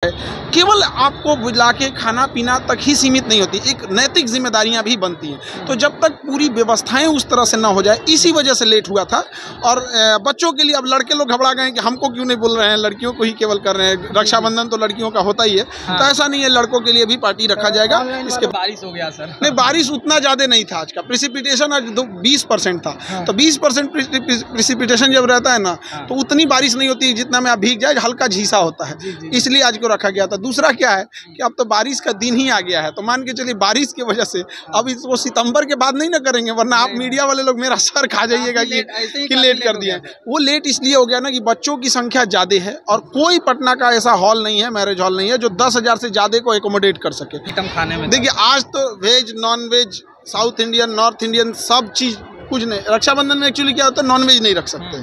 केवल आपको बुला के खाना पीना तक ही सीमित नहीं होती, एक नैतिक जिम्मेदारियां भी बनती हैं। तो जब तक पूरी व्यवस्थाएं उस तरह से ना हो जाए, इसी वजह से लेट हुआ था। और बच्चों के लिए अब लड़के लोग घबरा गए कि हमको क्यों नहीं बोल रहे हैं, लड़कियों को ही केवल कर रहे हैं। रक्षाबंधन तो लड़कियों का होता ही है। तो ऐसा नहीं है, लड़कों के लिए भी पार्टी रखा जाएगा। इसके बारिश हो गया सर? नहीं, बारिश उतना ज़्यादा नहीं था। आज का प्रिसिपिटेशन आज 20% था। तो 20% प्रिसिपिटेशन जब रहता है ना, तो उतनी बारिश नहीं होती जितना में आप भीग जाए, हल्का झीसा होता है। इसलिए आज को रखा गया था। दूसरा क्या है कि अब तो बारिश का दिन ही आ गया है, तो मान के चलिए बारिश की वजह से अब इसको सितंबर के बाद नहीं ना करेंगे, वरना आप मीडिया वाले लोग मेरा सर खा जाइएगा कि लेट कर दिए। वो लेट इसलिए हो गया ना कि बच्चों की संख्या ज़्यादा है और कोई पटना का ऐसा हॉल नहीं है, मैरिज हॉल नहीं है जो 10,000 से ज़्यादा को एकोमोडेट कर सके खाने में। देखिए, आज तो veg, non veg, South Indian, North Indian सब चीज़ कुछ नहीं। रक्षाबंधन में एक्चुअली क्या होता है, नॉनवेज नहीं रख सकते।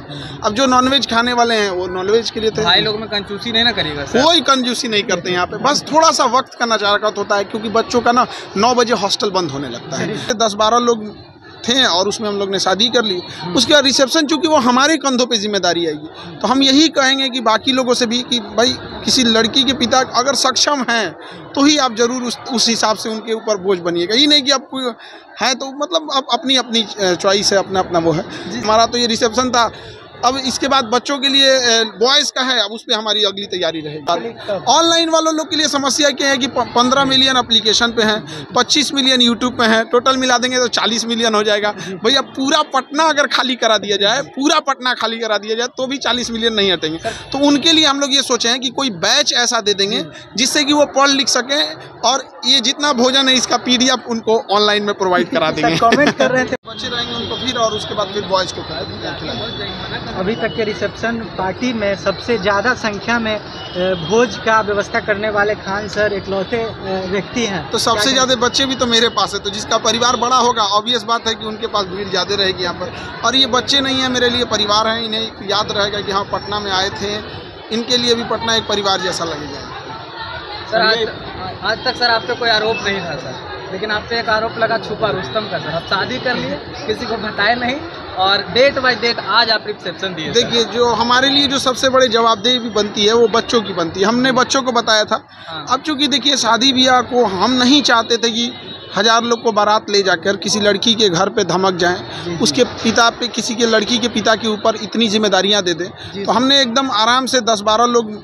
अब जो नॉनवेज खाने वाले हैं वो नॉनवेज के लिए थे। भाई लोग में कंजूसी नहीं ना करेगा सर? कोई कंजूसी नहीं करते यहाँ पे, बस थोड़ा सा वक्त का नजाकत होता है, क्योंकि बच्चों का ना 9 बजे हॉस्टल बंद होने लगता है। 10-12 लोग थे और उसमें हम लोग ने शादी कर ली। उसके बाद रिसेप्शन, चूँकि वो हमारे कंधों पे जिम्मेदारी आएगी, तो हम यही कहेंगे कि बाकी लोगों से भी कि भाई किसी लड़की के पिता अगर सक्षम हैं तो ही आप ज़रूर उस हिसाब से उनके ऊपर बोझ बनिएगा। ये नहीं कि आप कोई है तो मतलब आप अपनी अपनी चॉइस है, अपना अपना वो है। हमारा तो ये रिसेप्शन था। अब इसके बाद बच्चों के लिए बॉयज़ का है, अब उस पर हमारी अगली तैयारी रहेगी। ऑनलाइन वालों लोग के लिए समस्या क्या है कि 15 मिलियन एप्लीकेशन पे हैं, 25 मिलियन यूट्यूब पे हैं, टोटल मिला देंगे तो 40 मिलियन हो जाएगा। भैया पूरा पटना अगर खाली करा दिया जाए, पूरा पटना खाली करा दिया जाए तो भी 40 मिलियन नहीं हटेंगे। तो उनके लिए हम लोग ये सोचे हैं कि कोई बैच ऐसा दे देंगे जिससे कि वो पढ़ लिख सकें, और ये जितना भोजन है इसका PDF उनको ऑनलाइन में प्रोवाइड करा देंगे। कमेंट कर रहे थे बच्चे रहेंगे उनको फिर, और उसके बाद फिर बॉयज़ को खिलाएंगे। अभी तक के रिसेप्शन पार्टी में सबसे ज़्यादा संख्या में भोज का व्यवस्था करने वाले खान सर इकलौते व्यक्ति हैं। तो सबसे ज़्यादा बच्चे भी तो मेरे पास है, तो जिसका परिवार बड़ा होगा ऑब्वियस बात है कि उनके पास भीड़ ज़्यादा रहेगी यहाँ पर। और ये बच्चे नहीं हैं, मेरे लिए परिवार हैं। इन्हें याद रहेगा कि हाँ पटना में आए थे, इनके लिए भी पटना एक परिवार जैसा लगेगा। सर आज तक सर आप पे कोई आरोप नहीं था सर, लेकिन आप पे एक आरोप लगा छुपा रुस्तम का। सर आप शादी कर लिए, किसी को बताए नहीं, और डेट बाय डेट आज आप रिसेप्शन दिए। देखिए, जो हमारे लिए जो सबसे बड़ी जवाबदेही भी बनती है वो बच्चों की बनती है। हमने बच्चों को बताया था। अब चूँकि देखिए, शादी ब्याह को हम नहीं चाहते थे कि 1000 लोग को बारात ले जाकर किसी लड़की के घर पे धमक जाएं, उसके पिता पे, किसी के लड़की के पिता के ऊपर इतनी जिम्मेदारियां दे दें। तो हमने एकदम आराम से 10-12 लोग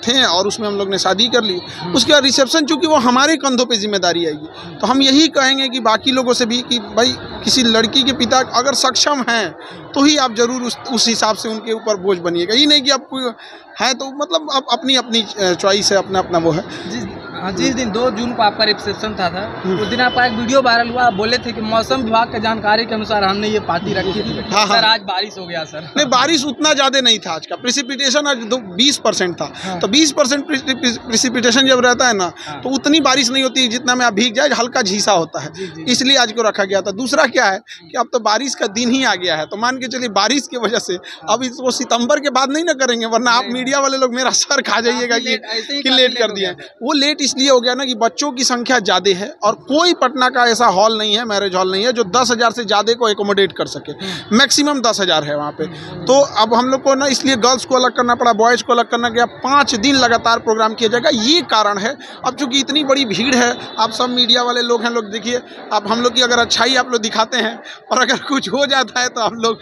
थे और उसमें हम लोग ने शादी कर ली। उसके बाद रिसेप्शन, चूँकि वो हमारे कंधों पे जिम्मेदारी आएगी, तो हम यही कहेंगे कि बाकी लोगों से भी कि भाई किसी लड़की के पिता अगर सक्षम हैं तो ही आप ज़रूर उस हिसाब से उनके ऊपर बोझ बनिएगा। ये नहीं कि आप कोई है तो मतलब आप अपनी अपनी चॉइस है, अपना अपना वो है। जिस दिन 2 जून को आपका रिसेप्शन था उस दिन आपका एक वीडियो वायरल हुआ, आप बोले थे कि मौसम विभाग की जानकारी के अनुसार हमने ये पार्टी रखी थी। सर आज बारिश हो गया सर? नहीं, बारिश उतना ज़्यादा नहीं था। आज का प्रिसिपिटेशन आज 20% था। तो 20% प्रिसिपिटेशन जब रहता है ना, तो उतनी बारिश नहीं होती जितना में आप भीग जाए, हल्का झीसा होता है। इसलिए आज को रखा गया था। दूसरा क्या है कि अब तो बारिश का दिन ही आ गया है, तो मान के चलिए बारिश की वजह से अब इसको सितंबर के बाद नहीं ना करेंगे, वरना आप मीडिया वाले लोग मेरा सर खा जाइएगा कि लेट कर दिए। वो लेट इसलिए हो गया ना कि बच्चों की संख्या ज़्यादा है और कोई पटना का ऐसा हॉल नहीं है, मैरिज हॉल नहीं है जो 10,000 से ज़्यादा को एकोमोडेट कर सके। मैक्सिमम 10,000 है वहाँ पे। तो अब हम लोग को ना इसलिए गर्ल्स को अलग करना पड़ा, बॉयज़ को अलग करना गया। 5 दिन लगातार प्रोग्राम किया जाएगा, ये कारण है। अब चूँकि इतनी बड़ी भीड़ है, आप सब मीडिया वाले लोग हैं, लोग देखिए, आप हम लोग की अगर अच्छाई आप लोग दिखाते हैं और अगर कुछ हो जाता है तो हम लोग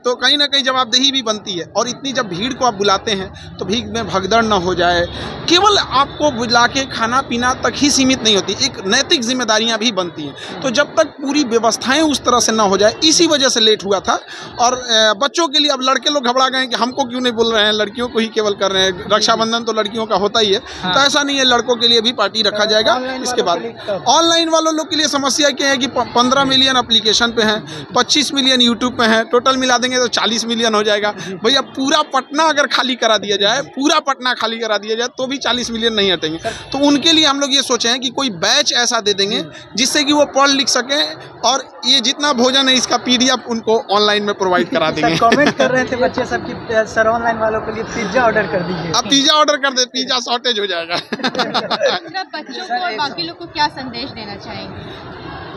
तो कहीं ना कहीं जवाबदेही भी बनती है। और इतनी जब भीड़ को आप बुलाते हैं तो भीड़ में भगदड़ ना हो जाए। केवल आपको बुला के खाना पीना तक ही सीमित नहीं होती, एक नैतिक जिम्मेदारियां भी बनती हैं। तो जब तक पूरी व्यवस्थाएं उस तरह से ना हो जाए, इसी वजह से लेट हुआ था। और बच्चों के लिए अब लड़के लोग घबरा गए कि हमको क्यों नहीं बोल रहे हैं, लड़कियों को ही केवल कर रहे हैं। रक्षाबंधन तो लड़कियों का होता ही है। तो ऐसा नहीं है, लड़कों के लिए भी पार्टी रखा जाएगा। इसके बाद ऑनलाइन वालों लोग के लिए समस्या क्या है कि 15 मिलियन एप्लीकेशन पे हैं, 25 मिलियन यूट्यूब पे हैं, टोटल मिला देंगे तो 40 मिलियन हो जाएगा। भैया पूरा पटना अगर खाली करा दिया जाए, पूरा पटना खाली करा दिया जाए तो भी 40 मिलियन नहीं हटेंगे। तो उनके लिए हम लोग ये सोचे हैं कि कोई बैच ऐसा दे देंगे जिससे कि वो पढ़ लिख सकें, और ये जितना भोजन है इसका PDF उनको ऑनलाइन में प्रोवाइड करा देंगे। कमेंट कर रहे थे बच्चे सब कि सर ऑनलाइन वालों के लिए पिज्जा ऑर्डर कर दीजिए। अब पिज्जा ऑर्डर कर दे, पिज्जा शॉर्टेज हो जाएगा। बच्चों को और बाकी लोग को क्या संदेश देना चाहेंगे?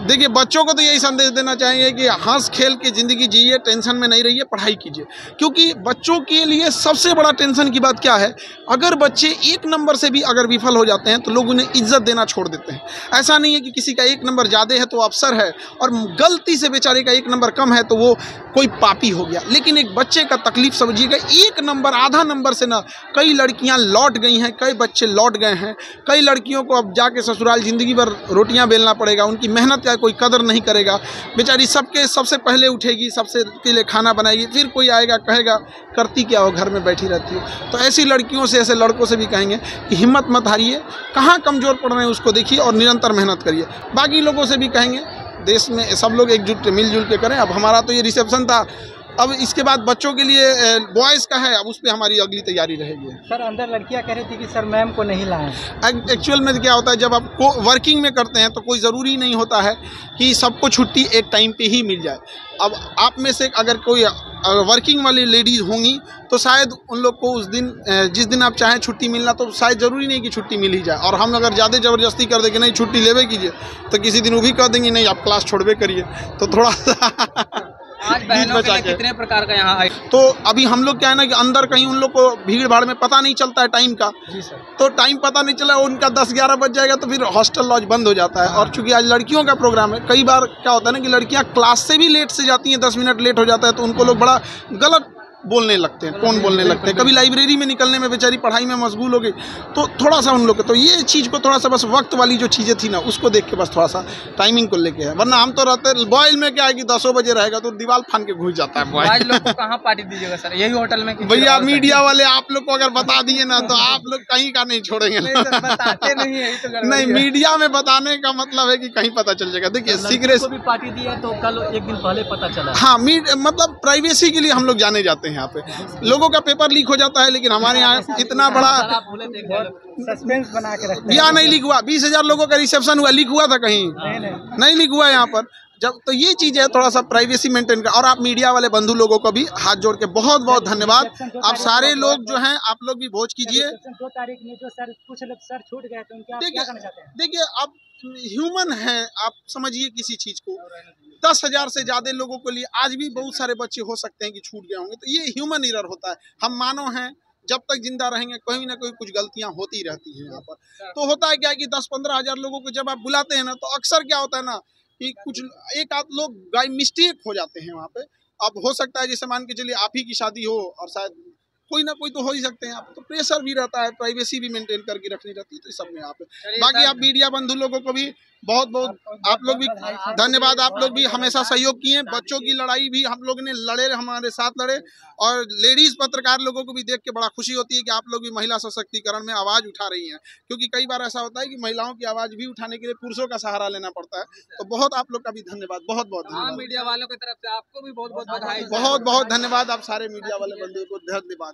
देखिए, बच्चों को तो यही संदेश देना चाहेंगे कि हंस खेल के ज़िंदगी जिए, टेंशन में नहीं रहिए, पढ़ाई कीजिए। क्योंकि बच्चों के लिए सबसे बड़ा टेंशन की बात क्या है, अगर बच्चे एक नंबर से भी अगर विफल हो जाते हैं तो लोग उन्हें इज्जत देना छोड़ देते हैं। ऐसा नहीं है कि किसी का एक नंबर ज़्यादा है तो अफसर है, और गलती से बेचारे का एक नंबर कम है तो वो कोई पापी हो गया। लेकिन एक बच्चे का तकलीफ समझिएगा, एक नंबर आधा नंबर से ना कई लड़कियां लौट गई हैं, कई बच्चे लौट गए हैं, कई लड़कियों को अब जाके ससुराल ज़िंदगी भर रोटियां बेलना पड़ेगा, उनकी मेहनत का कोई कदर नहीं करेगा। बेचारी सबसे पहले उठेगी, सबसे के लिए खाना बनाएगी, फिर कोई आएगा कहेगा करती क्या हो, घर में बैठी रहती हो। तो ऐसी लड़कियों से, ऐसे लड़कों से भी कहेंगे कि हिम्मत मत हारिए, कहाँ कमज़ोर पड़ रहे हैं उसको देखिए और निरंतर मेहनत करिए। बाकी लोगों से भी कहेंगे देश में सब लोग एकजुट मिलजुल के करें। अब हमारा तो ये रिसेप्शन था, अब इसके बाद बच्चों के लिए बॉयज़ का है, अब उस पर हमारी अगली तैयारी रहेगी। सर अंदर लड़कियां कह रही थी कि सर मैम को नहीं लाएं। एक्चुअल में क्या होता है, जब आप वर्किंग में करते हैं तो कोई ज़रूरी नहीं होता है कि सबको छुट्टी एक टाइम पे ही मिल जाए। अब आप में से अगर कोई वर्किंग वाली लेडीज़ होंगी तो शायद उन लोग को उस दिन, जिस दिन आप चाहें छुट्टी मिलना, तो शायद ज़रूरी नहीं कि छुट्टी मिल ही जाए। और हम अगर ज़्यादा ज़बरदस्ती कर देंगे नहीं छुट्टी लेवे कीजिए, तो किसी दिन वो भी कह देंगे नहीं आप क्लास छोड़वे करिए। तो थोड़ा सा आज बहनों के लिए कितने प्रकार का यहाँ तो अभी हम लोग क्या है ना कि अंदर कहीं उन लोग को भीड़ भाड़ में पता नहीं चलता है टाइम का। जी सर। तो टाइम पता नहीं चला, उनका 10-11 बज जाएगा तो फिर हॉस्टल लॉज बंद हो जाता है। और चूंकि आज लड़कियों का प्रोग्राम है, कई बार क्या होता है ना कि लड़कियां क्लास से भी लेट से जाती हैं, 10 मिनट लेट हो जाता है तो उनको लोग बड़ा गलत बोलने लगते हैं, कौन बोलने लगते हैं। कभी लाइब्रेरी में निकलने में बेचारी पढ़ाई में मशगूल हो गई, तो थोड़ा सा उन लोग को तो ये चीज़ को थोड़ा सा बस वक्त वाली जो चीज़ें थी ना उसको देख के बस थोड़ा सा टाइमिंग को लेके है। वरना हम तो रहते बॉयल में क्या है कि 10 बजे रहेगा तो दीवार फान के घुस जाता है बॉयल। आज लोग को कहाँ पार्टी दीजिएगा सर, यही होटल में? भैया मीडिया वाले आप लोग को अगर बता दिए ना तो आप लोग कहीं का नहीं छोड़ेंगे। बताते नहीं है नहीं, मीडिया में बताने का मतलब है कि कहीं पता चल जाएगा। देखिए सीक्रेट को भी पार्टी दी है तो कल एक दिन पहले पता चला। हाँ, मतलब प्राइवेसी के लिए हम लोग जाने जाते हैं यहाँ पे। लोगों का पेपर लीक हो जाता है, लेकिन हमारे यहाँ इतना बड़ा सस्पेंस बना के रखते हैं। यहाँ नहीं लीक हुआ। 20,000 लोगों का रिसेप्शन हुआ, लीक हुआ था कहीं? नहीं लीक हुआ यहाँ पर। जब तो ये चीज़ है थोड़ा सा प्राइवेसी मेंटेन कर। और आप मीडिया वाले बंधु लोगों को भी हाथ जोड़ के बहुत बहुत धन्यवाद। आप सारे लोग जो हैं आप लोग भी भोज कीजिए। 2 तारीख में जो सर कुछ लोग सर छूट गए तो उनके क्या करना चाहते हैं? देखिए अब ह्यूमन है, आप समझिए किसी चीज़ को 10,000 से ज़्यादा लोगों के लिए आज भी बहुत सारे बच्चे हो सकते हैं कि छूट गए होंगे, तो ये ह्यूमन एरर होता है। हम मानव हैं, जब तक जिंदा रहेंगे कोई ना कोई कुछ गलतियां होती रहती हैं यहाँ पर। तो होता है क्या है कि 10-15 हज़ार लोगों को जब आप बुलाते हैं ना तो अक्सर क्या होता है ना कि कुछ एक आध लोग बाय मिस्टेक हो जाते हैं वहाँ पे। अब हो सकता है जैसे मान के चलिए आप ही की शादी हो और शायद कोई ना कोई तो हो ही सकते हैं आप, तो प्रेशर भी रहता है, प्राइवेसी भी मेंटेन करके रखनी रहती है, तो सब में आप। बाकी आप मीडिया बंधु लोगों को भी बहुत बहुत आप लोग भी धन्यवाद। आप लोग भी हमेशा सहयोग किए। बच्चों की लड़ाई भी हम लोग ने लड़े, हमारे साथ लड़े। और लेडीज़ पत्रकार लोगों को भी देख के बड़ा खुशी होती है कि आप लोग भी महिला सशक्तिकरण में आवाज़ उठा रही हैं, क्योंकि कई बार ऐसा होता है कि महिलाओं की आवाज़ भी उठाने के लिए पुरुषों का सहारा लेना पड़ता है। तो बहुत आप लोग का भी धन्यवाद, बहुत बहुत धन्यवाद। मीडिया वालों की तरफ से आपको भी बहुत बहुत बधाई, बहुत बहुत धन्यवाद। आप सारे मीडिया वाले बंधुओं को धन्यवाद।